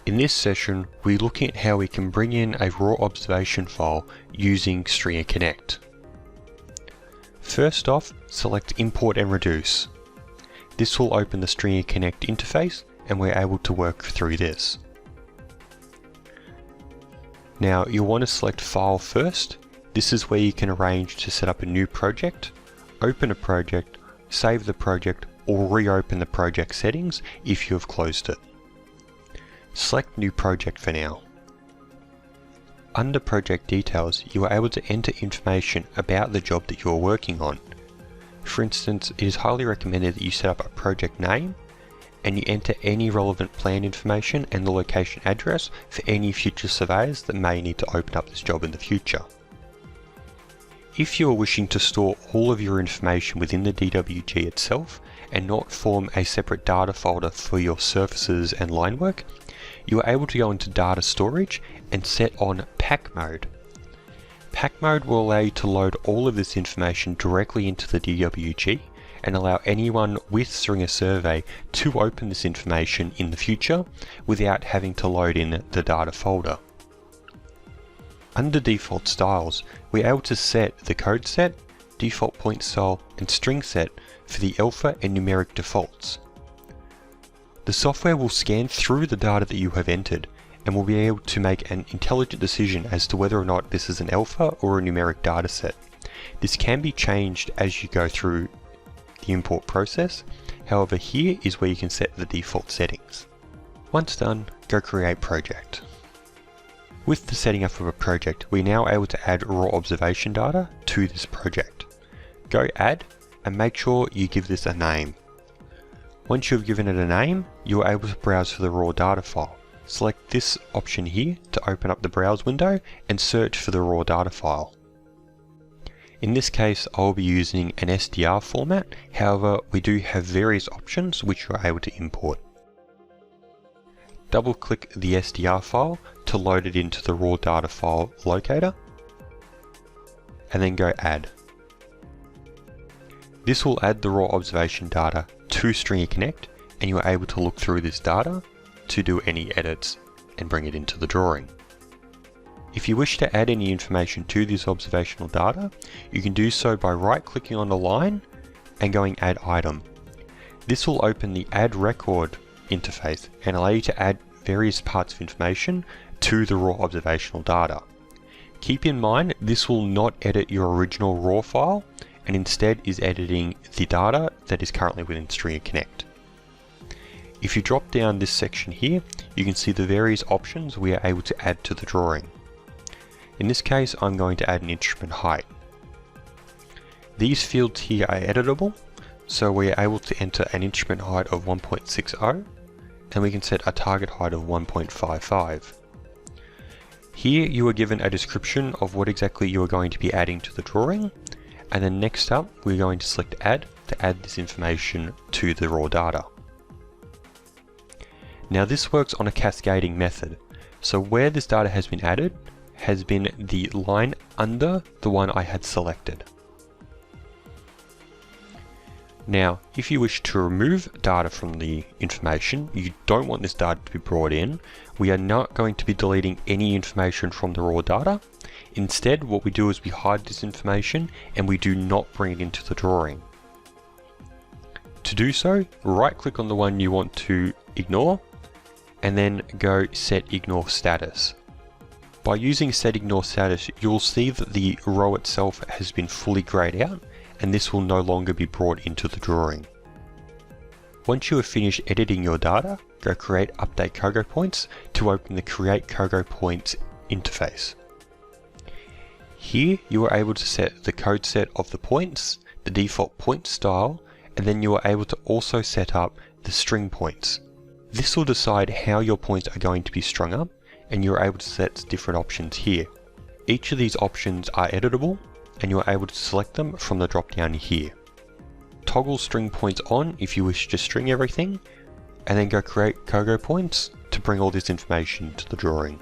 In this session, we're looking at how we can bring in a raw observation file using Stringer Connect. First off, select Import and Reduce. This will open the Stringer Connect interface and we're able to work through this. Now you'll want to select File first. This is where you can arrange to set up a new project, open a project, save the project, or reopen the project settings if you have closed it. Select New Project for now. Under Project Details, you are able to enter information about the job that you are working on. For instance, it is highly recommended that you set up a project name and you enter any relevant plan information and the location address for any future surveyors that may need to open up this job in the future. If you are wishing to store all of your information within the DWG itself and not form a separate data folder for your surfaces and line work, you are able to go into Data Storage and set on Pack Mode. Pack Mode will allow you to load all of this information directly into the DWG and allow anyone with Stringer Survey to open this information in the future without having to load in the data folder. Under Default Styles, we're able to set the code set, default point style, and string set for the alpha and numeric defaults. The software will scan through the data that you have entered and will be able to make an intelligent decision as to whether or not this is an alpha or a numeric dataset. This can be changed as you go through the import process. However, here is where you can set the default settings. Once done, go Create Project. With the setting up of a project, we're now able to add raw observation data to this project. Go Add and make sure you give this a name. Once you've given it a name, you are able to browse for the raw data file. Select this option here to open up the browse window and search for the raw data file. In this case, I'll be using an SDR format. However, we do have various options which you are able to import. Double click the SDR file to load it into the raw data file locator, and then go Add. This will add the raw observation data to Stringer Connect, and you are able to look through this data to do any edits and bring it into the drawing. If you wish to add any information to this observational data, you can do so by right-clicking on the line and going Add Item. This will open the Add Record interface and allow you to add various parts of information to the raw observational data. Keep in mind, this will not edit your original raw file and instead is editing the data that is currently within Stringer Connect. If you drop down this section here, you can see the various options we are able to add to the drawing. In this case, I'm going to add an instrument height. These fields here are editable, so we are able to enter an instrument height of 1.60 and we can set a target height of 1.55. Here you are given a description of what exactly you are going to be adding to the drawing, and then next up we're going to select Add to add this information to the raw data. Now this works on a cascading method, so where this data has been added has been the line under the one I had selected. Now, if you wish to remove data from the information, you don't want this data to be brought in, we are not going to be deleting any information from the raw data. Instead, what we do is we hide this information and we do not bring it into the drawing. To do so, right-click on the one you want to ignore and then go Set Ignore Status. By using Set Ignore Status, you'll see that the row itself has been fully grayed out and this will no longer be brought into the drawing. Once you have finished editing your data, go Create Update Cargo Points to open the Create Cargo Points interface. Here you are able to set the code set of the points, the default point style, and then you are able to also set up the string points. This will decide how your points are going to be strung up, and you're able to set different options here. Each of these options are editable and you are able to select them from the drop down here. Toggle string points on if you wish to string everything, and then go Create Cargo Points to bring all this information to the drawing.